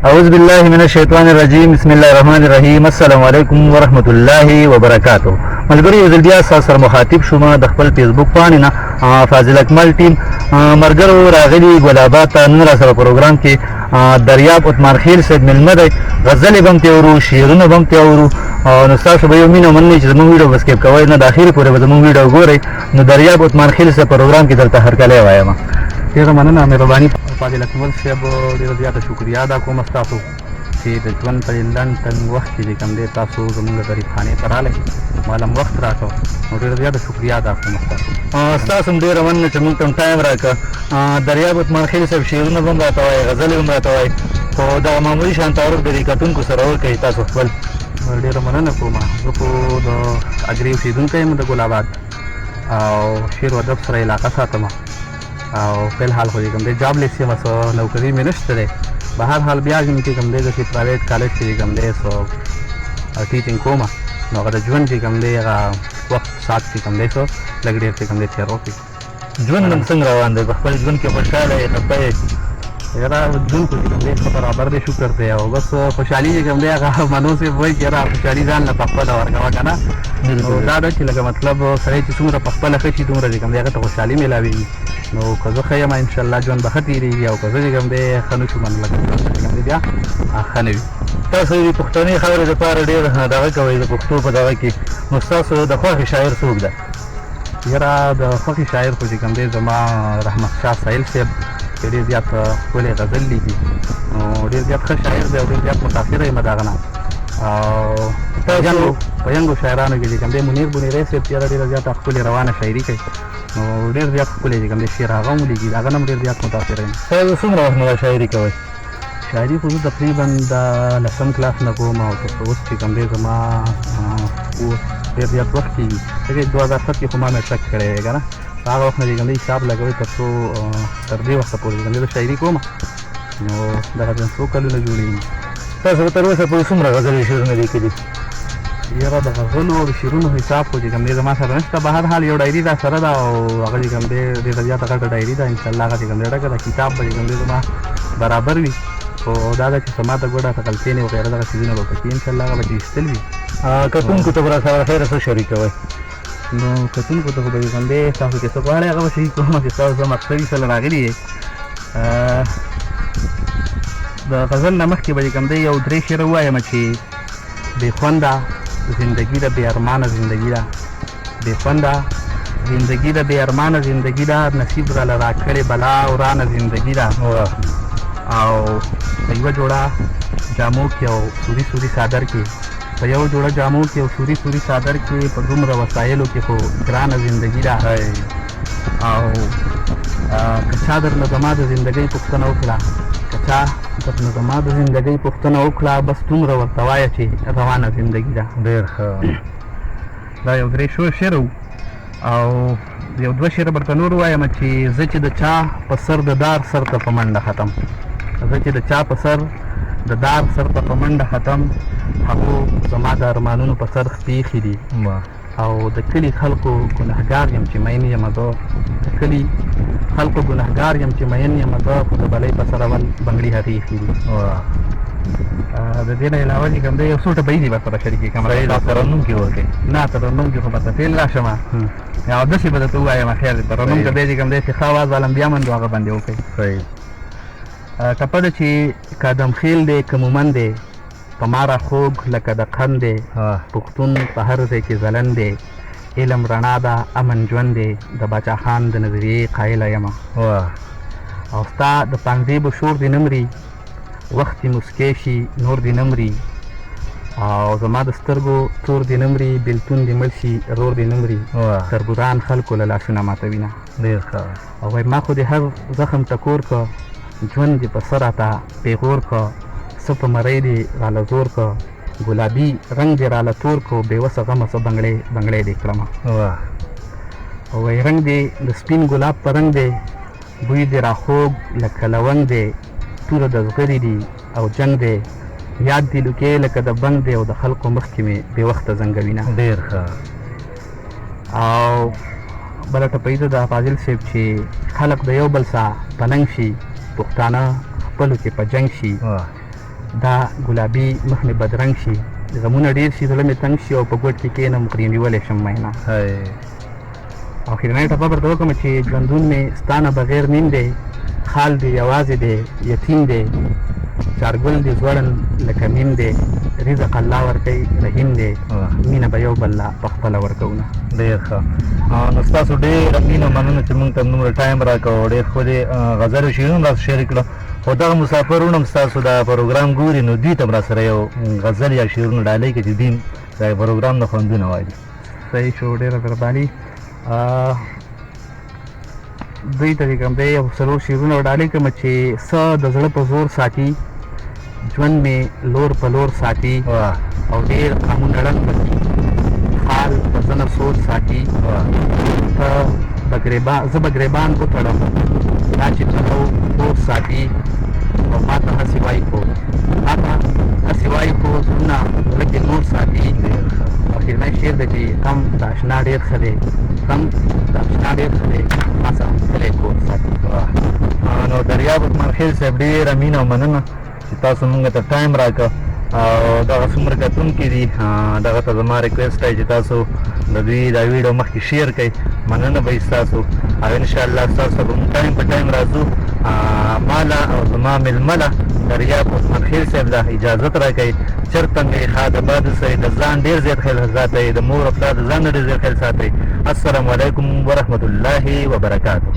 اعوذ باللہ من الشیطان الرجیم بسم الله الرحمن الرحیم السلام علیکم ورحمۃ اللہ وبرکاتہ. ملګری یو ځل بیا ستاسو سره مخاطب شوم د خپل فیسبوک پاڼې نه فاضل اکمل ټیم مرګرو راغلي ګلابات ته نن را سره پروګرام کې دریاب عثمان خیل صاحب ملمه دی. غزلې به هم تېورو، شعرونه به هم تېورو نو ستاسو به یو مینه منئ چې زموږ ویډیو به سکیپ کوئ نه، د اخرې پورې به زموږ ویډیو ګورئ. نو دریاب عثمان خیل صاحب پروګرام کې درته هرکلی وایم. ډېره مننه، مهرباني. فاضل اکمل صاحب ډېره زیاته شکریه ادا کوم ستاسو چې د ژوند په لنډ تنګ وخت کې چې کوم دی تاسو زموږ غریبخانې ته راغلی، ماله هم وخت راکړ، نو ډېره زیاته شکریه ادا کوم ستاسو هم ډېره مننه چې موږ ته هم ټایم راکړه. دریاب عثمان خیل صاحب شعرونه به هم راته وایي، غزلې هم راته وایي، خو دغه معمولي شان تعارف د دې کتونکو سره وکړئ تاسو خپل. ډېره مننه کوم. زه خو د اګرې اوسېدونکی یم د ګل آباد او شعر و ادب سره علاقه ساتم او فی الحال خو چې کوم دی جابلیس یم، څه نوکري مې نشته دی. به هر حال بیا چې کوم دی زه چې پرایویټ کالج کې چې کوم دی څه ټیچینګ کوم، نو هغه د ژوند چې کوم دی هغه وخت ساعت چې کوم دی څه لږ ډېر چې کوم دی تېر وکړي. ژوند هم څنګه روان دی؟ په خپل ژوند کې خوشحاله یې، خفه یې؟ یاره ژوند خو چې کوم دی ښه برابر دی، شکر دی، او بس خوشحالي چې کوم دی هغه منو صاحب وایي چې یاره خوشحالي ځان له په خپله ورکوه که نه. نو دا ده چې لکه مطلب سړی چې څومره په خپله ښه شي دومره چې کوم دی هغه ته خوشحالي میلاوېږي. نو که زه ښه یم انشاءالله ژوند به ښه تېرېږي، او که زه چې کوم دی ښه نه شو نو لکه ژوند چې کوم دی بیا ښه نه وي. تاسو د پښتني خاورې دپاره ډېر دغه کوئ د پښتو په دغه کې، نو ستاسو د خوښې شاعر څوک ده؟ یاره د خوښې شاعر خو چې کوم دی زما رحمت شاه سایل صاحب چې ډېر زیات ښکلې غزل لیکي، نو ډېر زیات ښه شاعر دی او ډېر زیات متاثره یم د هغه نه. او په ینګو شاعرانو کې چې کوم دی منیر بنیری صاحب چې هغه ډېره زیاته ښکلې روانه شاعري کوي، نو ډېر زیات ښکلی چې کوم دی شعر هغه هم لیکي، د هغه نه هم ډېر زیات متاثره یم. تاسو څومره وخت نه شاعري کوئ؟ شاعري خو زه تقریبا د 10م کلاس نه کوم او تر اوس چې کوم دی زما ډېر زیات وخت کېږي، ځکه 2007 کې خو ما میټرک کړی دی که نه، هغه وخت نه چې کوم دی حساب لګوئ تر څو تر دې وخته پورې چې کوم دی زه شاعري کوم، نو دغه څو کلونه جوړېږي. تاسو تر اوسه پورې څومره غزلې شعرونه لیکلي؟ یاره د غزلو او د شعرونو حساب خو چې کوم دی زما سره نشته، به هر حال یو ډایري را سره ده او هغه چې کوم دی ډېره زیاته غټه ډایري ده، انشاءالله هغه چې کوم دی ډکه ده، کتاب به چې کوم دی زما برابر وي، خو دا ده چې څه ماته ګوډه تقلتینې وغیره دغه څیزونه به پکې انشاءالله هغه به چې ایستل وي. کتونکو ته به را سره خیره څه شریکوئ؟ نو کتونکو ته خو به چې کوم دی تاسو چې څه غواړئ هغه به شریک کوم، چې تاسو څه مقصدي سره راغلي یې. د غزل نه مخکې به چې کوم دی یو 3 شعره ووایم چې بې خونده زندگی ده، بې ارمانه زندگی ده، بې خونده زندگی ده، بې ارمانه زندگی ده، نصیب راله راکړې بلا ورانه زندگی ده. او په یوه جوړه جامو کې او سوري سوري صادر کې، په یو جوړه جامو کې او سوري سوري صادر کې، په دومره وسایلو کې خو ګرانه زندگی ده. او که چا درنه زما د زندګۍ پوښتنه وکړه، که چا درنه زما د زندګۍ پوښتنه وکړه، بس دومره ورته وایه چې روانه زندګي ده. ډېر ښه. دا یو 3 شعر و او یو 2 شعره به درته نور ووایم چې زه چې د چا په سر د دار سر ته په منډه ختم، زه چې د چا په سر د دار سر ته په منډه ختم، هغو زما د ارمانونو په سر خپېښې دي، او د کلي خلکو ګنهګار یم چې مین یم زه، د کلي خلکو ګنهګار یم چې مین یم زه، خو د بلۍ په سر اول بنګړي هغې ایښي دي. د دې نه علاوه چې کوم دی یو څو ټپه دي به سره شریکې کړم. ترنم کې وکړئ؟ نه ترنم کې خو به تفصیل راشم، یا داسې به درته ووایم خیر دی. ترنم که دی چې کوم دی چې ښه اواز والم بیا من هغه باندې وکړئ. ټپه ده چې قدم خیل دی که مومن دی، په ماره خوږ لکه د قند دی، پښتون په هر ځای کې ځلند دی، علم رڼا ده امن ژوند دی، د باچا خان د نظریې قایله یمه، او ستا د پانګزیبو شور دې نه مري، وخت دې مسکی شي نور دې نه مري، او زما د سترګو تور دې نه مري، بېلتون دې مړ شي رور دې نه مري، تربوران خلکو له لاسونه ماتوینه. ډېر ښه. او وایي ما خو دې هر زخم ټکور که، ژوند دې په سر راته پیغور که، څه په مرۍ دې راله زور که، ګلابي رنګ دې راله تور که، بې وسه غمه څه بنګړی دې کړمه. او وایي رنګ دې د سپین ګلاب په رنګ دی، بوی دې راخوږ لکه لونګ دی، توره د زغرې دي او جنګ دی، یاد دې لوکې لکه د بنګ دی، او د خلکو مخکې مې بې وخته زنګوینه. ډېر ښه. او بله ټپه ده د فاضل صاحب چې خلک د یو بل سره په ننګ شي، پښتانه خپلو کې په جنګ شي، دا ګلابي مخ مې بدرنګ شي، غمونه ډېر شي، زړه مې تنګ شي او په ګوټ کې کښېنم پرې نیولی شم مینا. او اخرنۍ ټپه درته وکړم چې ژوندون مې ستا نه بغیر نیم دی، خال دی یوازې دی یتیم دی، چارګل دی ځوړن لکه میم دی، رزق الله ورکوي رحیم دی، مینه به یو بل لا پخپله ورکوو نه. ډېر ښه. نو ستاسو ډېره مینه مننه چې موږ ته دومره ټایم راکړو او ډېر ښکلې غزل او شعرونه راته شریک کړه. خو دغه مسافرونه هم ستاسو دا پروګرام ګوري نو دوی ته هم راسره یو غزل یا شعرونه ډالۍ کړي چې دوی د پروګرام نه خوندونه وایي. صحیح شو، ډېره مهرباني. دوی ته چې کوم دی یو څلور شعرونه ډالۍ کړم چې څه د زړه په زور ساتي، ژوند مې لور په لور ساتي او ډېر غمونه ړنګ بکي، خال په زنه سور ساتي، ته زه به ګریبان وتړم دا چې پلو کور ساتي او ما ته هسې وایي خو زړونه زړه کې نور ساتي. اخرنی شعر دی چې غم د اشنا ډېر ښه دی، غم د اشنا ډېر ښه دی، ما سره ښکلی کور ساتي. نو دریاب عثمان خیل صاحب ډېره مینه او مننه چې تاسو موږ ته ټایم راکړه او دغه څومره کتونکي دي دغه ته زما ریکویسټ دی چې تاسو د دوی دا ویډیو مخکې شیر کړئ. مننه به وي ستاسو او انشاءالله ستاسو به موږ ټایم په ټایم راځو. ماله او زما مېلمه له دریاب عثمان خیل صاحب له اجازت راکوئ. چېرته مې ښه د باد اوسئ، د ځان ډېر زیات خیال ساتئ، د مور او پلار د ځان نه ډېر زیات خیال ساتئ. السلام علیکم ورحمة الله وبرکاتو.